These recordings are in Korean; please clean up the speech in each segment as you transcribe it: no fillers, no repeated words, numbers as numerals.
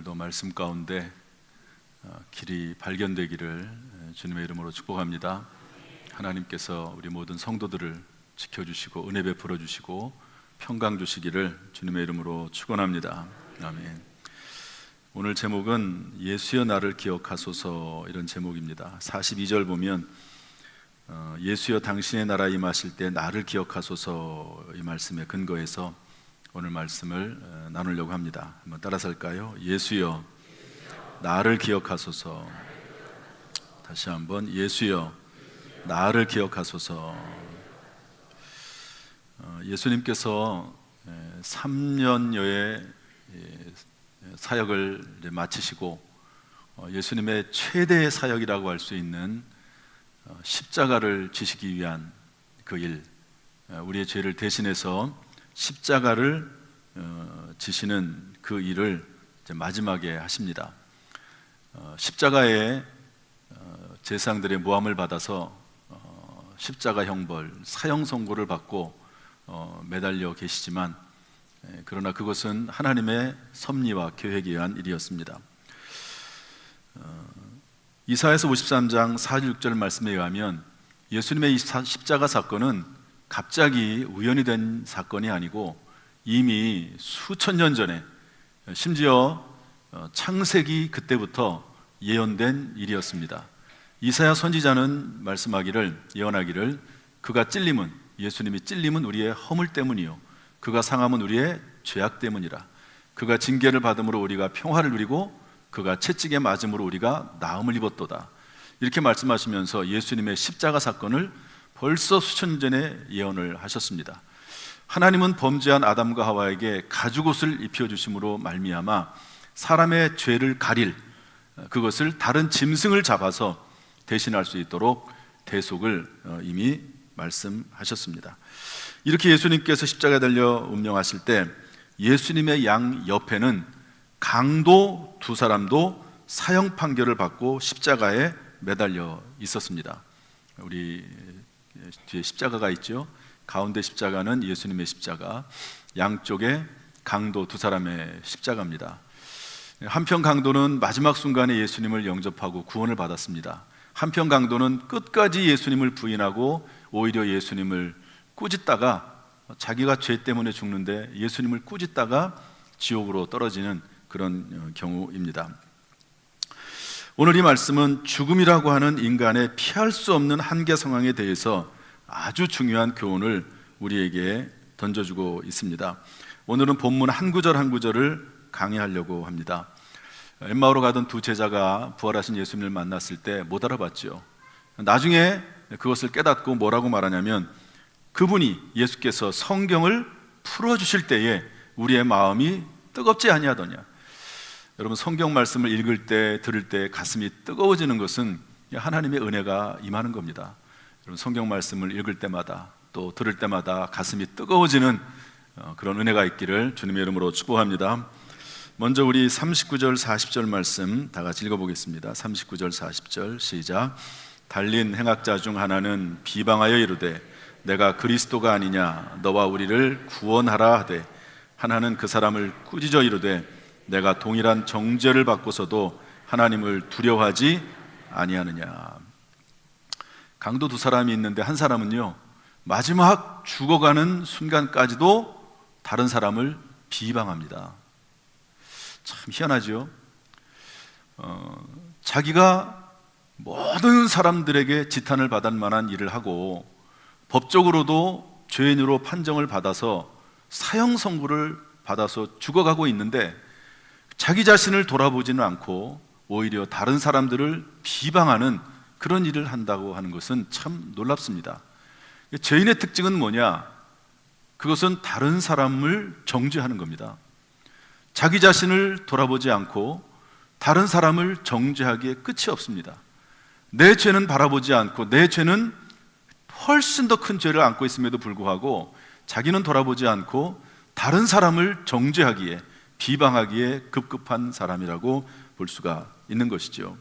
오늘도 말씀 가운데 길이 발견되기를 주님의 이름으로 축복합니다. 하나님께서 우리 모든 성도들을 지켜주시고 은혜 베풀어 주시고 평강 주시기를 주님의 이름으로 축원합니다. 아멘. 오늘 제목은 예수여 나를 기억하소서, 이런 제목입니다. 42절 보면 예수여 당신의 나라 임하실 때 나를 기억하소서, 이 말씀에 근거해서 오늘 말씀을 나누려고 합니다. 한번 따라서 할까요? 예수여 나를 기억하소서. 다시 한번, 예수여 나를 기억하소서. 예수님께서 3년여의 사역을 마치시고 예수님의 최대의 사역이라고 할 수 있는 십자가를 지시기 위한 그 일, 우리의 죄를 대신해서 십자가를 지시는 그 일을 이제 마지막에 하십니다. 십자가에 제사장들의 모함을 받아서 십자가 형벌, 사형 선고를 받고 매달려 계시지만, 그러나 그것은 하나님의 섭리와 계획에 의한 일이었습니다. 이사야서 53장 4-6절 말씀에 의하면 예수님의 이 십자가 사건은 갑자기 우연히 된 사건이 아니고 이미 수천 년 전에, 심지어 창세기 그때부터 예언된 일이었습니다. 이사야 선지자는 예언하기를 그가 찔림은, 예수님이 찔림은 우리의 허물 때문이요 그가 상함은 우리의 죄악 때문이라. 그가 징계를 받음으로 우리가 평화를 누리고 그가 채찍에 맞음으로 우리가 나음을 입었도다. 이렇게 말씀하시면서 예수님의 십자가 사건을 벌써 수천 년 전에 예언을 하셨습니다. 하나님은 범죄한 아담과 하와에게 가죽옷을 입혀주심으로 말미암아 사람의 죄를 가릴, 그것을 다른 짐승을 잡아서 대신할 수 있도록 대속을 이미 말씀하셨습니다. 이렇게 예수님께서 십자가에 달려 운명하실 때 예수님의 양 옆에는 강도 두 사람도 사형 판결을 받고 십자가에 매달려 있었습니다. 우리 뒤에 십자가가 있죠. 가운데 십자가는 예수님의 십자가, 양쪽에 강도 두 사람의 십자가입니다. 한편 강도는 마지막 순간에 예수님을 영접하고 구원을 받았습니다. 한편 강도는 끝까지 예수님을 부인하고 오히려 예수님을 꾸짖다가, 자기가 죄 때문에 죽는데 예수님을 꾸짖다가 지옥으로 떨어지는 그런 경우입니다. 오늘 이 말씀은 죽음이라고 하는 인간의 피할 수 없는 한계 상황에 대해서 아주 중요한 교훈을 우리에게 던져주고 있습니다. 오늘은 본문 한 구절 한 구절을 강의하려고 합니다. 엠마오로 가던 두 제자가 부활하신 예수님을 만났을 때 못 알아봤죠. 나중에 그것을 깨닫고 뭐라고 말하냐면, 그분이, 예수께서 성경을 풀어주실 때에 우리의 마음이 뜨겁지 아니하더냐. 여러분, 성경 말씀을 읽을 때, 들을 때 가슴이 뜨거워지는 것은 하나님의 은혜가 임하는 겁니다. 여러분, 성경 말씀을 읽을 때마다 또 들을 때마다 가슴이 뜨거워지는 그런 은혜가 있기를 주님의 이름으로 축복합니다. 먼저 우리 39절 40절 말씀 다 같이 읽어보겠습니다. 39절 40절 시작. 달린 행악자 중 하나는 비방하여 이르되 내가 그리스도가 아니냐, 너와 우리를 구원하라 하되, 하나는 그 사람을 꾸짖어 이르되 내가 동일한 정죄를 받고서도 하나님을 두려워하지 아니하느냐. 강도 두 사람이 있는데 한 사람은요, 마지막 죽어가는 순간까지도 다른 사람을 비방합니다. 참 희한하죠. 자기가 모든 사람들에게 지탄을 받을 만한 일을 하고 법적으로도 죄인으로 판정을 받아서 사형 선고를 받아서 죽어가고 있는데 자기 자신을 돌아보지는 않고 오히려 다른 사람들을 비방하는 그런 일을 한다고 하는 것은 참 놀랍습니다. 죄인의 특징은 뭐냐? 그것은 다른 사람을 정죄하는 겁니다. 자기 자신을 돌아보지 않고 다른 사람을 정죄하기에 끝이 없습니다. 내 죄는 바라보지 않고 내 죄는 훨씬 더 큰 죄를 안고 있음에도 불구하고 자기는 돌아보지 않고 다른 사람을 정죄하기에, 비방하기에 급급한 사람이라고 볼 수가 있는 것이죠.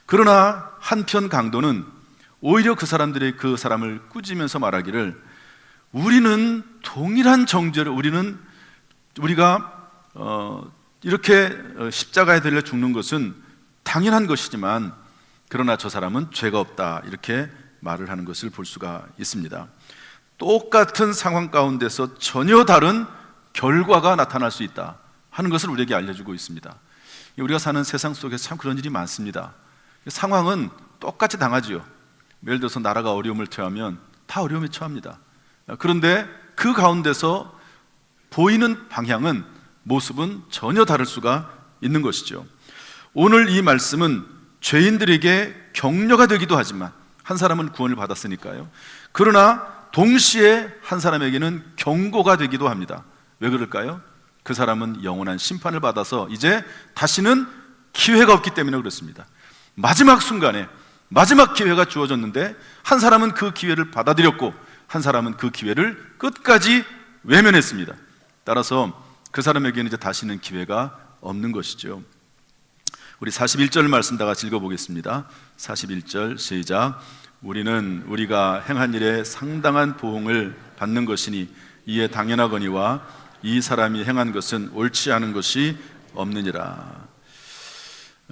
그러나 한편 강도는 오히려 그 사람을 꾸짖으면서 말하기를, 우리는 동일한 정죄를, 우리가 이렇게 십자가에 달려 죽는 것은 당연한 것이지만 그러나 저 사람은 죄가 없다, 이렇게 말을 하는 것을 볼 수가 있습니다. 똑같은 상황 가운데서 전혀 다른 결과가 나타날 수 있다 하는 것을 우리에게 알려주고 있습니다. 우리가 사는 세상 속에 참 그런 일이 많습니다. 상황은 똑같이 당하지요. 예를 들어서 나라가 어려움을 처하면 다 어려움에 처합니다. 그런데 그 가운데서 보이는 방향은, 모습은 전혀 다를 수가 있는 것이죠. 오늘 이 말씀은 죄인들에게 격려가 되기도 하지만, 한 사람은 구원을 받았으니까요. 그러나 동시에 한 사람에게는 경고가 되기도 합니다. 왜 그럴까요? 그 사람은 영원한 심판을 받아서 이제 다시는 기회가 없기 때문에 그렇습니다. 마지막 순간에 마지막 기회가 주어졌는데 한 사람은 그 기회를 받아들였고 한 사람은 그 기회를 끝까지 외면했습니다. 따라서 그 사람에게는 이제 다시는 기회가 없는 것이죠. 우리 41절 말씀 다 같이 읽어보겠습니다. 41절 시작. 우리는 우리가 행한 일에 상당한 보응을 받는 것이니 이에 당연하거니와 이 사람이 행한 것은 옳지 않은 것이 없느니라.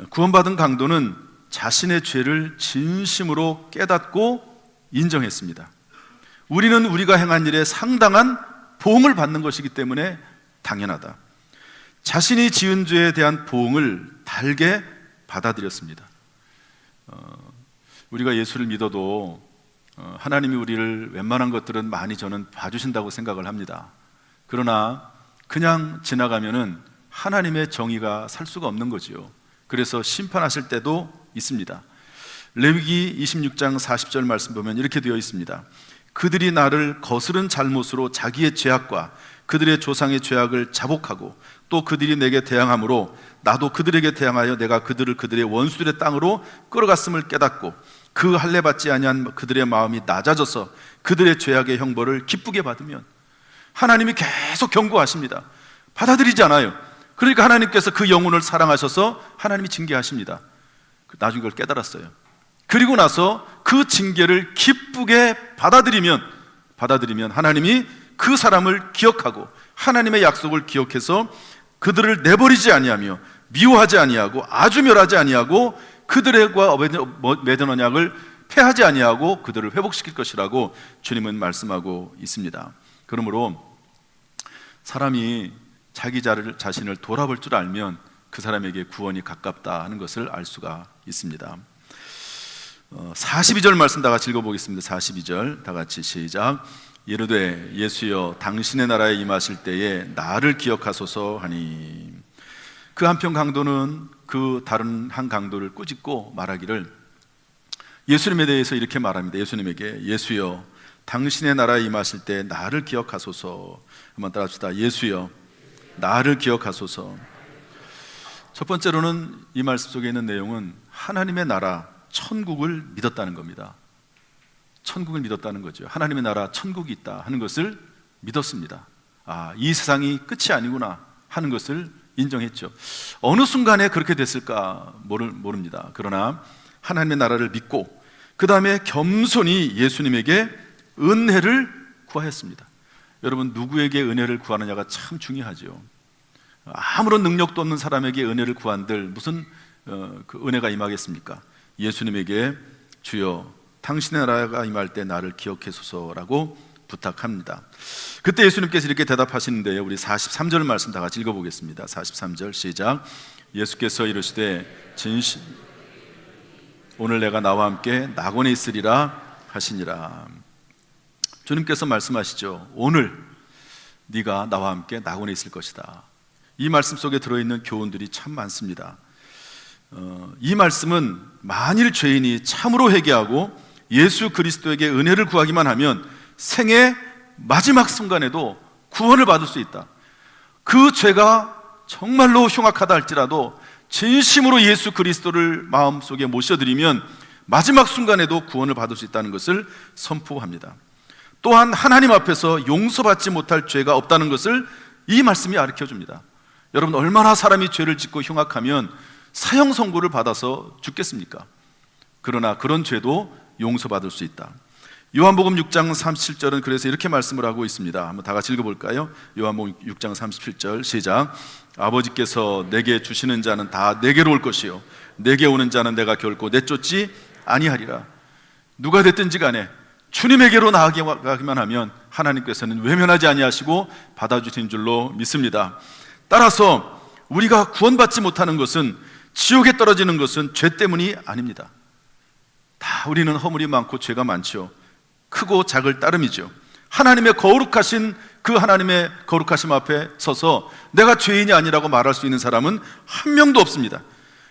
구원받은 강도는 자신의 죄를 진심으로 깨닫고 인정했습니다. 우리는 우리가 행한 일에 상당한 보응을 받는 것이기 때문에 당연하다. 자신이 지은 죄에 대한 보응을 달게 받아들였습니다. 우리가 예수를 믿어도 하나님이 우리를 웬만한 것들은 많이 저는 봐주신다고 생각을 합니다. 그러나 그냥 지나가면은 하나님의 정의가 살 수가 없는 거지요. 그래서 심판하실 때도 있습니다. 레위기 26장 40절 말씀 보면 이렇게 되어 있습니다. 그들이 나를 거스른 잘못으로 자기의 죄악과 그들의 조상의 죄악을 자복하고 또 그들이 내게 대항함으로 나도 그들에게 대항하여 내가 그들을 그들의 원수들의 땅으로 끌어갔음을 깨닫고 그 할례 받지 아니한 그들의 마음이 낮아져서 그들의 죄악의 형벌을 기쁘게 받으면, 하나님이 계속 경고하십니다. 받아들이지 않아요. 그러니까 하나님께서 그 영혼을 사랑하셔서 하나님이 징계하십니다. 나중에 그걸 깨달았어요. 그리고 나서 그 징계를 기쁘게 받아들이면 하나님이 그 사람을 기억하고 하나님의 약속을 기억해서 그들을 내버리지 아니하며 미워하지 아니하고 아주 멸하지 아니하고 그들과 맺은 언약을 폐하지 아니하고 그들을 회복시킬 것이라고 주님은 말씀하고 있습니다. 그러므로 사람이 자기 자신을 돌아볼 줄 알면 그 사람에게 구원이 가깝다 하는 것을 알 수가 있습니다. 42절 말씀 다 같이 읽어보겠습니다. 42절 다 같이 시작. 이르되 예수여 당신의 나라에 임하실 때에 나를 기억하소서 하니. 그 한편 강도는 그 다른 한 강도를 꾸짖고 말하기를, 예수님에 대해서 이렇게 말합니다. 예수님에게 예수여 당신의 나라에 임하실 때 나를 기억하소서. 한번 따라합시다. 예수여 나를 기억하소서. 첫 번째로는 이 말씀 속에 있는 내용은 하나님의 나라, 천국을 믿었다는 겁니다. 천국을 믿었다는 거죠. 하나님의 나라, 천국이 있다 하는 것을 믿었습니다. 이 세상이 끝이 아니구나 하는 것을 인정했죠. 어느 순간에 그렇게 됐을까 모릅니다. 그러나 하나님의 나라를 믿고 그 다음에 겸손히 예수님에게 은혜를 구하였습니다. 여러분, 누구에게 은혜를 구하느냐가 참 중요하죠. 아무런 능력도 없는 사람에게 은혜를 구한들 무슨 그 은혜가 임하겠습니까? 예수님에게 주여 당신의 나라가 임할 때 나를 기억해소서라고 부탁합니다. 그때 예수님께서 이렇게 대답하시는데요, 우리 43절 말씀 다 같이 읽어보겠습니다. 43절 시작. 예수께서 이르시되 진실 오늘 내가 나와 함께 낙원에 있으리라 하시니라. 주님께서 말씀하시죠. 오늘 네가 나와 함께 낙원에 있을 것이다. 이 말씀 속에 들어있는 교훈들이 참 많습니다. 이 말씀은 만일 죄인이 참으로 회개하고 예수 그리스도에게 은혜를 구하기만 하면 생애 마지막 순간에도 구원을 받을 수 있다. 그 죄가 정말로 흉악하다 할지라도 진심으로 예수 그리스도를 마음속에 모셔드리면 마지막 순간에도 구원을 받을 수 있다는 것을 선포합니다. 또한 하나님 앞에서 용서받지 못할 죄가 없다는 것을 이 말씀이 가르쳐줍니다. 여러분, 얼마나 사람이 죄를 짓고 흉악하면 사형 선고를 받아서 죽겠습니까? 그러나 그런 죄도 용서받을 수 있다. 요한복음 6장 37절은 그래서 이렇게 말씀을 하고 있습니다. 한번 다 같이 읽어볼까요? 요한복음 6장 37절 시작. 아버지께서 내게 주시는 자는 다 내게로 올 것이요 내게 오는 자는 내가 결코 내쫓지 아니하리라. 누가 됐든지 간에 주님에게로 나아가기만 하면 하나님께서는 외면하지 아니하시고 받아주신 줄로 믿습니다. 따라서 우리가 구원받지 못하는 것은, 지옥에 떨어지는 것은 죄 때문이 아닙니다. 다 우리는 허물이 많고 죄가 많죠. 크고 작을 따름이죠. 하나님의 거룩하신 그 하나님의 거룩하심 앞에 서서 내가 죄인이 아니라고 말할 수 있는 사람은 한 명도 없습니다.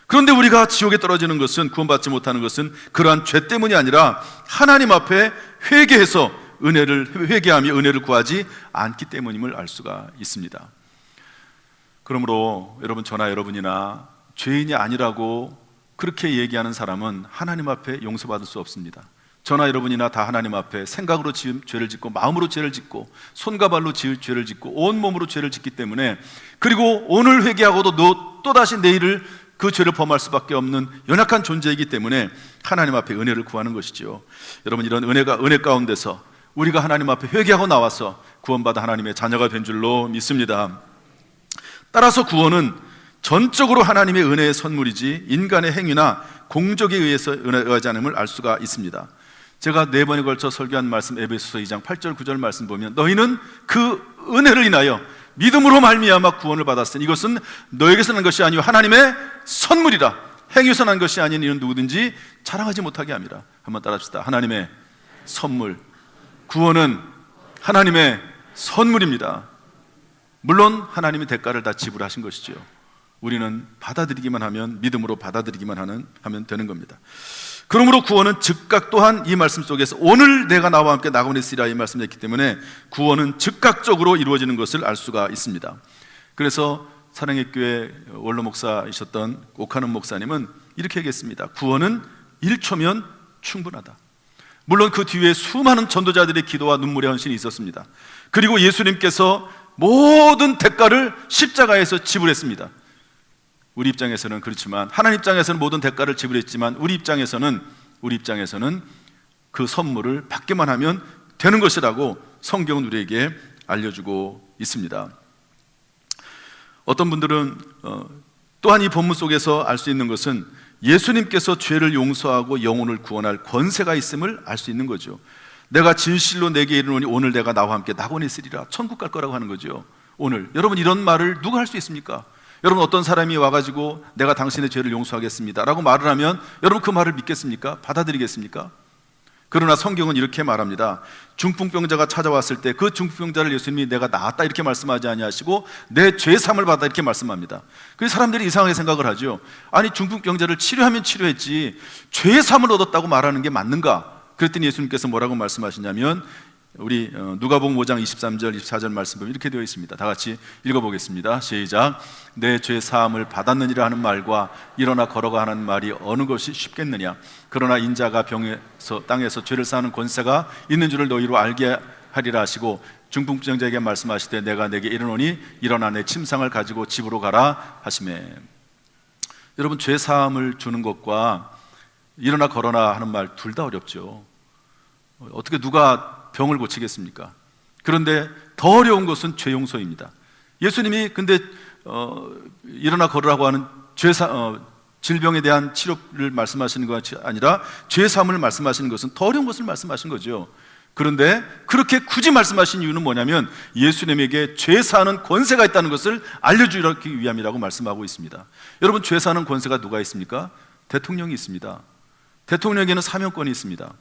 그런데 우리가 지옥에 떨어지는 것은, 구원받지 못하는 것은 그러한 죄 때문이 아니라 하나님 앞에 회개해서 회개하며 은혜를 구하지 않기 때문임을 알 수가 있습니다. 그러므로 여러분, 저나 여러분이나 죄인이 아니라고 그렇게 얘기하는 사람은 하나님 앞에 용서받을 수 없습니다. 저나 여러분이나 다 하나님 앞에 생각으로 죄를 짓고, 마음으로 죄를 짓고, 손과 발로 죄를 짓고, 온몸으로 죄를 짓기 때문에, 그리고 오늘 회개하고도 또다시 내일을 그 죄를 범할 수밖에 없는 연약한 존재이기 때문에 하나님 앞에 은혜를 구하는 것이죠. 여러분, 이런 은혜 가운데서 우리가 하나님 앞에 회개하고 나와서 구원받아 하나님의 자녀가 된 줄로 믿습니다. 따라서 구원은 전적으로 하나님의 은혜의 선물이지 인간의 행위나 공적에 의해서 의하지 않음을 알 수가 있습니다. 제가 4번에 걸쳐 설교한 말씀, 에베소서 2장 8절 9절 말씀 보면, 너희는 그 은혜를 인하여 믿음으로 말미암아 구원을 받았으니 이것은 너에게서 난 것이 아니요 하나님의 선물이라. 행위에서 난 것이 아닌 이는 누구든지 자랑하지 못하게 합니다. 한번 따라합시다. 하나님의 선물. 구원은 하나님의 선물입니다. 물론 하나님이 대가를 다 지불하신 것이죠. 우리는 받아들이기만 하면, 믿음으로 받아들이기만 하면 되는 겁니다. 그러므로 구원은 즉각, 또한 이 말씀 속에서 오늘 내가 나와 함께 나곤 있으리라 이 말씀이었기 때문에 구원은 즉각적으로 이루어지는 것을 알 수가 있습니다. 그래서 사랑의 교회 원로 목사이셨던 옥하는 목사님은 이렇게 얘기했습니다. 구원은 1초면 충분하다. 물론 그 뒤에 수많은 전도자들의 기도와 눈물의 헌신이 있었습니다. 그리고 예수님께서 모든 대가를 십자가에서 지불했습니다. 우리 입장에서는 그렇지만, 하나님 입장에서는 모든 대가를 지불했지만, 우리 입장에서는 그 선물을 받기만 하면 되는 것이라고 성경은 우리에게 알려주고 있습니다. 어떤 분들은 또한 이 본문 속에서 알 수 있는 것은 예수님께서 죄를 용서하고 영혼을 구원할 권세가 있음을 알 수 있는 거죠. 내가 진실로 내게 이르노니 오늘 내가 나와 함께 낙원에 있으리라. 천국 갈 거라고 하는 거죠. 오늘. 여러분, 이런 말을 누가 할 수 있습니까? 여러분, 어떤 사람이 와가지고 내가 당신의 죄를 용서하겠습니다 라고 말을 하면 여러분 그 말을 믿겠습니까? 받아들이겠습니까? 그러나 성경은 이렇게 말합니다. 중풍병자가 찾아왔을 때 그 중풍병자를 예수님이 내가 나았다 이렇게 말씀하지 아니하시고 내 죄 사함을 받아 이렇게 말씀합니다. 그래서 사람들이 이상하게 생각을 하죠. 아니, 중풍병자를 치료하면 치료했지 죄 사함을 얻었다고 말하는 게 맞는가? 그랬더니 예수님께서 뭐라고 말씀하시냐면, 우리 누가복음 5장 23절 24절 말씀 보면 이렇게 되어 있습니다. 다 같이 읽어보겠습니다. 시작. 내 죄 사함을 받았느니라 하는 말과 일어나 걸어가 하는 말이 어느 것이 쉽겠느냐? 그러나 인자가 땅에서 죄를 사하는 권세가 있는 줄을 너희로 알게 하리라 하시고, 중풍병자에게 말씀하시되 내가 내게 이르노니 일어나 내 침상을 가지고 집으로 가라 하시매. 여러분, 죄 사함을 주는 것과 일어나 걸어라 하는 말 둘 다 어렵죠. 어떻게 누가 병을 고치겠습니까? 그런데 더 어려운 것은 죄 용서입니다. 예수님이 근데 일어나 걸으라고 하는 질병에 대한 치료를 말씀하시는 것이 아니라 죄 사함을 말씀하시는 것은 더 어려운 것을 말씀하신 거죠. 그런데 그렇게 굳이 말씀하신 이유는 뭐냐면 예수님에게 죄 사하는 권세가 있다는 것을 알려주기 위함이라고 말씀하고 있습니다. 여러분, 죄 사하는 권세가 누가 있습니까? 대통령이 있습니다. 대통령에게는 사면권이 있습니다.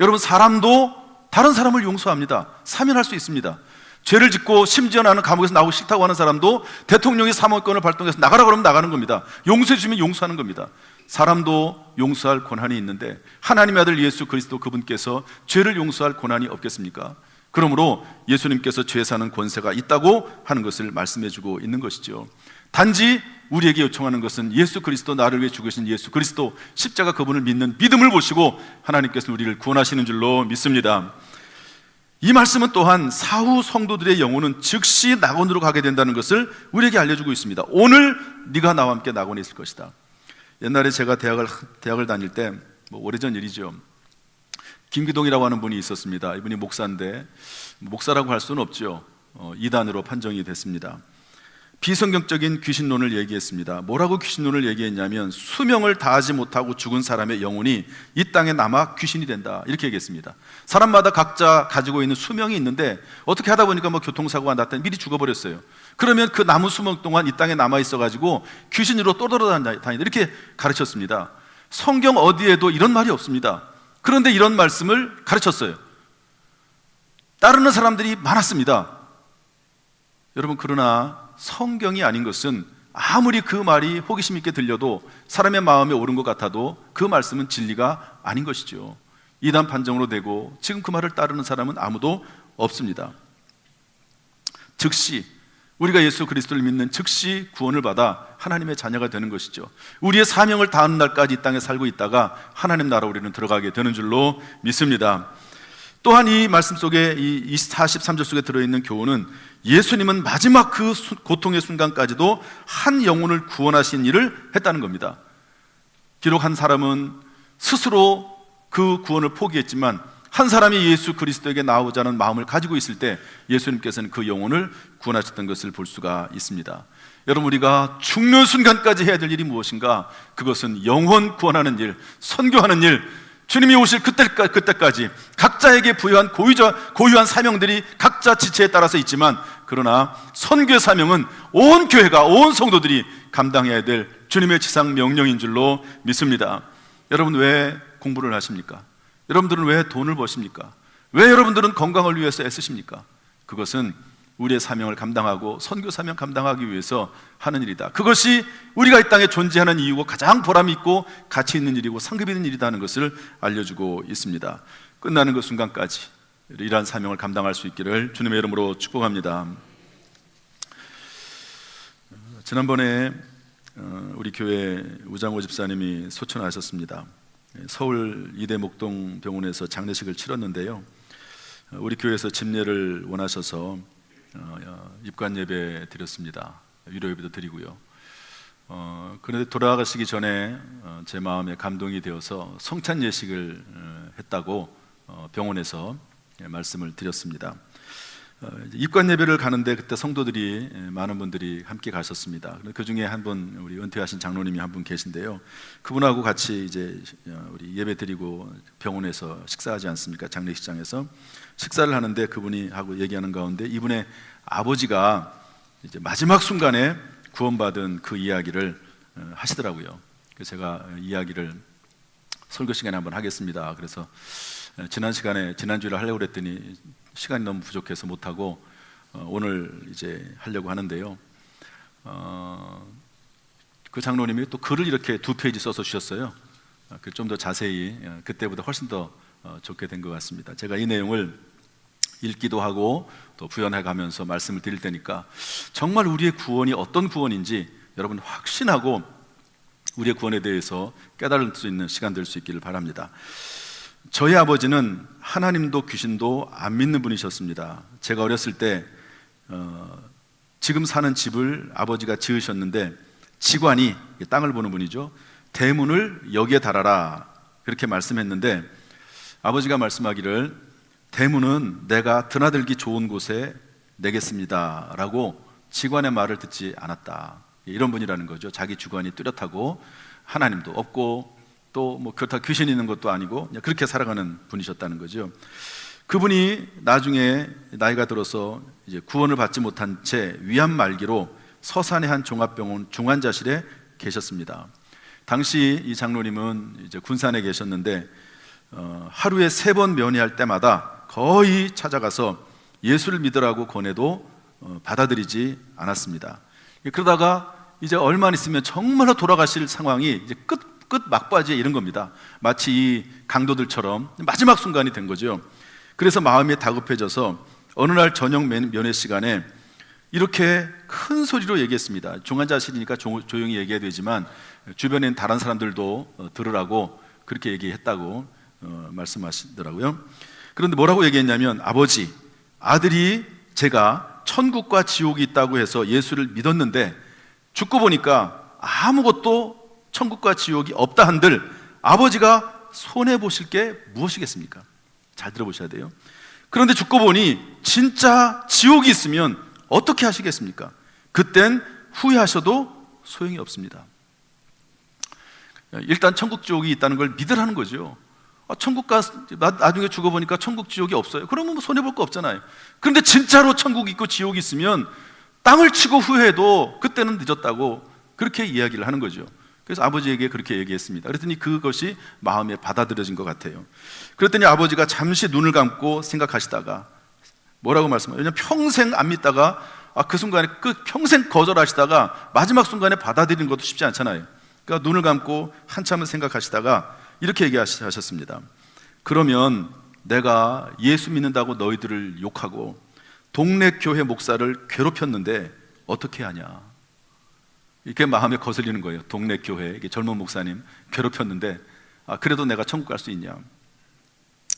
여러분, 사람도 다른 사람을 용서합니다. 사면할 수 있습니다. 죄를 짓고 심지어 나는 감옥에서 나오기 싫다고 하는 사람도 대통령이 사면권을 발동해서 나가라 그러면 나가는 겁니다. 용서해 주면 용서하는 겁니다. 사람도 용서할 권한이 있는데 하나님의 아들 예수 그리스도 그분께서 죄를 용서할 권한이 없겠습니까? 그러므로 예수님께서 죄 사는 권세가 있다고 하는 것을 말씀해 주고 있는 것이죠. 단지 우리에게 요청하는 것은 예수 그리스도, 나를 위해 죽으신 예수 그리스도, 십자가 그분을 믿는 믿음을 보시고 하나님께서 우리를 구원하시는 줄로 믿습니다. 이 말씀은 또한 사후 성도들의 영혼은 즉시 낙원으로 가게 된다는 것을 우리에게 알려주고 있습니다. 오늘 네가 나와 함께 낙원에 있을 것이다. 옛날에 제가 대학을 다닐 때, 오래전 일이죠. 김기동이라고 하는 분이 있었습니다. 이분이 목사인데 목사라고 할 수는 없죠. 이단으로 판정이 됐습니다. 비성경적인 귀신론을 얘기했습니다. 뭐라고 귀신론을 얘기했냐면 수명을 다하지 못하고 죽은 사람의 영혼이 이 땅에 남아 귀신이 된다, 이렇게 얘기했습니다. 사람마다 각자 가지고 있는 수명이 있는데 어떻게 하다 보니까 교통사고가 났더니 미리 죽어버렸어요. 그러면 그 남은 수명 동안 이 땅에 남아 있어가지고 귀신으로 또 돌아다닌다, 이렇게 가르쳤습니다. 성경 어디에도 이런 말이 없습니다. 그런데 이런 말씀을 가르쳤어요. 따르는 사람들이 많았습니다. 여러분, 그러나 성경이 아닌 것은 아무리 그 말이 호기심 있게 들려도 사람의 마음에 옳은 것 같아도 그 말씀은 진리가 아닌 것이죠. 이단 판정으로 되고 지금 그 말을 따르는 사람은 아무도 없습니다. 즉시 우리가 예수 그리스도를 믿는 즉시 구원을 받아 하나님의 자녀가 되는 것이죠. 우리의 사명을 다하는 날까지 이 땅에 살고 있다가 하나님 나라 우리는 들어가게 되는 줄로 믿습니다. 또한 이 말씀 속에 이 43절 속에 들어있는 교훈은 예수님은 마지막 그 고통의 순간까지도 한 영혼을 구원하신 일을 했다는 겁니다. 비록 한 사람은 스스로 그 구원을 포기했지만 한 사람이 예수 그리스도에게 나오자는 마음을 가지고 있을 때 예수님께서는 그 영혼을 구원하셨던 것을 볼 수가 있습니다. 여러분, 우리가 죽는 순간까지 해야 될 일이 무엇인가? 그것은 영혼 구원하는 일, 선교하는 일, 주님이 오실 그때까지 각자에게 부여한 고유한 사명들이 각자 지체에 따라서 있지만, 그러나 선교의 사명은 온 교회가, 온 성도들이 감당해야 될 주님의 지상 명령인 줄로 믿습니다. 여러분, 왜 공부를 하십니까? 여러분들은 왜 돈을 버십니까? 왜 여러분들은 건강을 위해서 애쓰십니까? 그것은 우리의 사명을 감당하고 선교 사명 감당하기 위해서 하는 일이다. 그것이 우리가 이 땅에 존재하는 이유고 가장 보람 있고 가치 있는 일이고 상급 있는 일이라는 것을 알려주고 있습니다. 끝나는 그 순간까지 이러한 사명을 감당할 수 있기를 주님의 이름으로 축복합니다. 지난번에 우리 교회 우장호 집사님이 소천하셨습니다. 서울 이대 목동병원에서 장례식을 치렀는데요, 우리 교회에서 집례를 원하셔서 입관 예배 드렸습니다. 위로 예배도 드리고요. 그런데 돌아가시기 전에 제 마음에 감동이 되어서 성찬 예식을 했다고 병원에서 말씀을 드렸습니다. 입관 예배를 가는데 그때 성도들이 많은 분들이 함께 가셨습니다. 그 중에 한 분, 우리 은퇴하신 장로님이 한 분 계신데요, 그분하고 같이 이제 우리 예배 드리고 병원에서 식사하지 않습니까? 장례식장에서 식사를 하는데 그분이 하고 얘기하는 가운데 이분의 아버지가 이제 마지막 순간에 구원받은 그 이야기를 하시더라고요. 그래서 제가 이야기를 설교 시간에 한번 하겠습니다. 그래서 지난주에 하려고 그랬더니 시간이 너무 부족해서 못하고 오늘 이제 하려고 하는데요, 그 장로님이 또 글을 이렇게 2페이지 써서 주셨어요. 좀 더 자세히, 그때보다 훨씬 더 좋게 된 것 같습니다. 제가 이 내용을 읽기도 하고 또 부연해 가면서 말씀을 드릴 테니까 정말 우리의 구원이 어떤 구원인지 여러분 확신하고 우리의 구원에 대해서 깨달을 수 있는 시간 될 수 있기를 바랍니다. 저희 아버지는 하나님도 귀신도 안 믿는 분이셨습니다. 제가 어렸을 때 지금 사는 집을 아버지가 지으셨는데 직관이, 땅을 보는 분이죠, 대문을 여기에 달아라 그렇게 말씀했는데 아버지가 말씀하기를 대문은 내가 드나들기 좋은 곳에 내겠습니다 라고 직관의 말을 듣지 않았다, 이런 분이라는 거죠. 자기 주관이 뚜렷하고 하나님도 없고 또 그렇다 귀신 있는 것도 아니고 그렇게 살아가는 분이셨다는 거죠. 그분이 나중에 나이가 들어서 이제 구원을 받지 못한 채 위암 말기로 서산의 한 종합병원 중환자실에 계셨습니다. 당시 이 장로님은 이제 군산에 계셨는데 하루에 3번 면회할 때마다 거의 찾아가서 예수를 믿으라고 권해도 받아들이지 않았습니다. 그러다가 이제 얼마 안 있으면 정말로 돌아가실 상황이 이제 끝 막바지에 이른 겁니다. 마치 이 강도들처럼 마지막 순간이 된 거죠. 그래서 마음이 다급해져서 어느 날 저녁 면회 시간에 이렇게 큰 소리로 얘기했습니다. 중환자실이니까 조용히 얘기해야 되지만 주변에 있는 다른 사람들도 들으라고 그렇게 얘기했다고 말씀하시더라고요. 그런데 뭐라고 얘기했냐면, 아버지, 아들이 제가 천국과 지옥이 있다고 해서 예수를 믿었는데 죽고 보니까 아무것도 천국과 지옥이 없다 한들 아버지가 손해보실 게 무엇이겠습니까? 잘 들어보셔야 돼요. 그런데 죽고 보니 진짜 지옥이 있으면 어떻게 하시겠습니까? 그땐 후회하셔도 소용이 없습니다. 일단 천국 지옥이 있다는 걸 믿으라는 거죠. 천국 나중에 죽어보니까 천국 지옥이 없어요. 그러면 뭐 손해볼 거 없잖아요. 그런데 진짜로 천국이 있고 지옥이 있으면 땅을 치고 후회해도 그때는 늦었다고 그렇게 이야기를 하는 거죠. 그래서 아버지에게 그렇게 얘기했습니다. 그랬더니 그것이 마음에 받아들여진 것 같아요. 그랬더니 아버지가 잠시 눈을 감고 생각하시다가 뭐라고 말씀하세요? 왜냐하면 평생 안 믿다가 그 순간에 평생 거절하시다가 마지막 순간에 받아들이는 것도 쉽지 않잖아요. 그러니까 눈을 감고 한참을 생각하시다가 이렇게 얘기하셨습니다. 그러면 내가 예수 믿는다고 너희들을 욕하고 동네 교회 목사를 괴롭혔는데 어떻게 하냐, 이렇게 마음에 거슬리는 거예요. 동네 교회 젊은 목사님 괴롭혔는데 그래도 내가 천국 갈 수 있냐.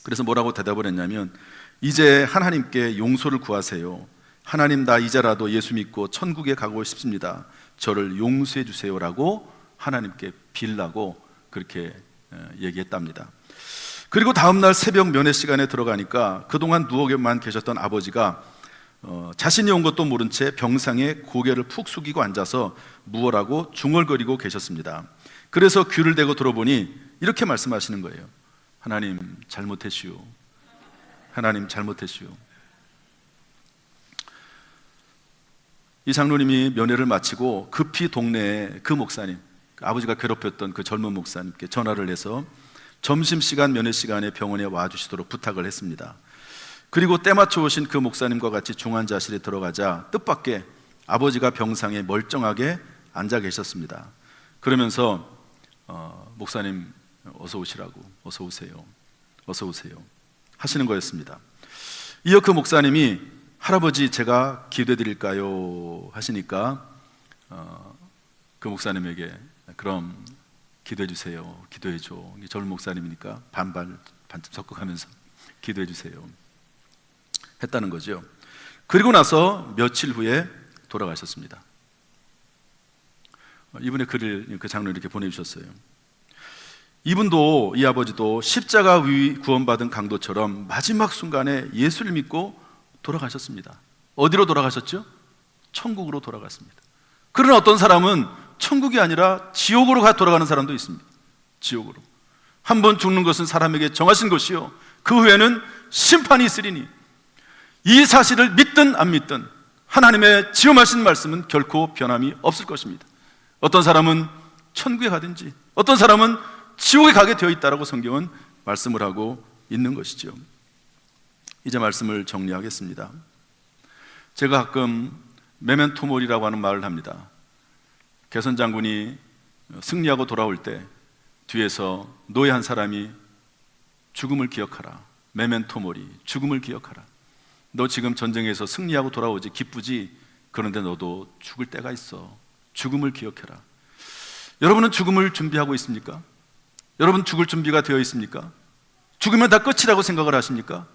그래서 뭐라고 대답을 했냐면, 이제 하나님께 용서를 구하세요. 하나님, 나 이제라도 예수 믿고 천국에 가고 싶습니다. 저를 용서해 주세요라고 하나님께 빌라고 그렇게 얘기했답니다. 그리고 다음날 새벽 면회 시간에 들어가니까 그동안 누워만 계셨던 아버지가 자신이 온 것도 모른 채 병상에 고개를 푹 숙이고 앉아서 무엇라고 중얼거리고 계셨습니다. 그래서 귀를 대고 들어보니 이렇게 말씀하시는 거예요. 하나님 잘못했시오. 하나님 잘못했시오. 이 장로님이 면회를 마치고 급히 동네에 그 목사님, 아버지가 괴롭혔던 그 젊은 목사님께 전화를 해서 점심시간 면회 시간에 병원에 와주시도록 부탁을 했습니다. 그리고 때맞춰 오신 그 목사님과 같이 중환자실에 들어가자 뜻밖의 아버지가 병상에 멀쩡하게 앉아 계셨습니다. 그러면서 목사님 어서 오시라고, 어서 오세요, 어서 오세요 하시는 거였습니다. 이어 그 목사님이 할아버지 제가 기도해 드릴까요 하시니까 그 목사님에게 그럼 기도해 주세요, 기도해 줘. 젊은 목사님이니까 반쯤 섞어가면서 기도해 주세요 했다는 거죠. 그리고 나서 며칠 후에 돌아가셨습니다. 이분의 글을 그 장로님 이렇게 보내주셨어요. 이분도, 이 아버지도 십자가 위 구원받은 강도처럼 마지막 순간에 예수를 믿고 돌아가셨습니다. 어디로 돌아가셨죠? 천국으로 돌아갔습니다. 그러나 어떤 사람은 천국이 아니라 지옥으로 돌아가는 사람도 있습니다. 지옥으로. 한 번 죽는 것은 사람에게 정하신 것이요 그 후에는 심판이 있으리니, 이 사실을 믿든 안 믿든 하나님의 지음하신 말씀은 결코 변함이 없을 것입니다. 어떤 사람은 천국에 가든지 어떤 사람은 지옥에 가게 되어 있다라고 성경은 말씀을 하고 있는 것이죠. 이제 말씀을 정리하겠습니다. 제가 가끔 메멘토 모리라고 하는 말을 합니다. 개선 장군이 승리하고 돌아올 때 뒤에서 노예 한 사람이 죽음을 기억하라, 메멘토 모리, 죽음을 기억하라. 너 지금 전쟁에서 승리하고 돌아오지 기쁘지? 그런데 너도 죽을 때가 있어. 죽음을 기억해라. 여러분은 죽음을 준비하고 있습니까? 여러분 죽을 준비가 되어 있습니까? 죽으면 다 끝이라고 생각을 하십니까?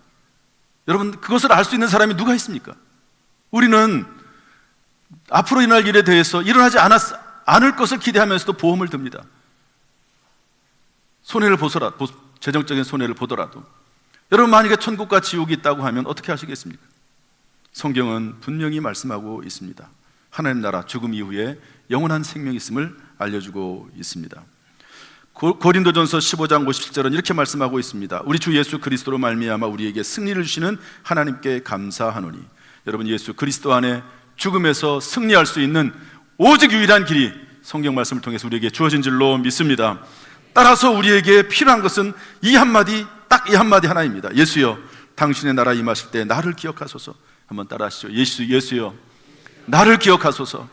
여러분 그것을 알 수 있는 사람이 누가 있습니까? 우리는 앞으로 일어날 일에 대해서 일어나지 않을 것을 기대하면서도 보험을 듭니다. 손해를 보더라도, 재정적인 손해를 보더라도. 여러분 만약에 천국과 지옥이 있다고 하면 어떻게 하시겠습니까? 성경은 분명히 말씀하고 있습니다. 하나님 나라 죽음 이후에 영원한 생명이 있음을 알려주고 있습니다. 고린도전서 15장 57절은 이렇게 말씀하고 있습니다. 우리 주 예수 그리스도로 말미암아 우리에게 승리를 주시는 하나님께 감사하노니. 여러분 예수 그리스도 안에 죽음에서 승리할 수 있는 오직 유일한 길이 성경 말씀을 통해서 우리에게 주어진 줄로 믿습니다. 따라서 우리에게 필요한 것은 이 한마디, 딱 이 한마디 하나입니다. 예수여 당신의 나라 임하실 때 나를 기억하소서. 한번 따라 하시죠. 예수여 나를 기억하소서.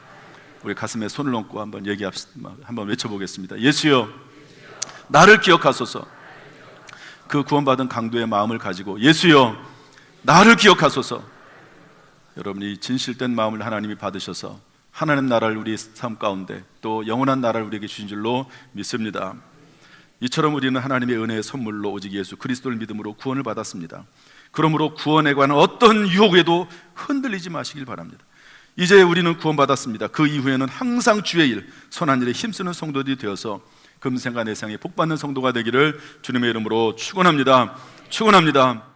우리 가슴에 손을 얹고 한번 한번 외쳐보겠습니다. 예수여 나를 기억하소서. 그 구원받은 강도의 마음을 가지고 예수여 나를 기억하소서. 여러분이 진실된 마음을 하나님이 받으셔서 하나님 나라를 우리 삶 가운데 또 영원한 나라를 우리에게 주신 줄로 믿습니다. 이처럼 우리는 하나님의 은혜의 선물로 오직 예수 그리스도를 믿음으로 구원을 받았습니다. 그러므로 구원에 관한 어떤 유혹에도 흔들리지 마시길 바랍니다. 이제 우리는 구원받았습니다. 그 이후에는 항상 주의 일, 선한 일에 힘쓰는 성도들이 되어서 금생과 내생이 복받는 성도가 되기를 주님의 이름으로 축원합니다. 축원합니다.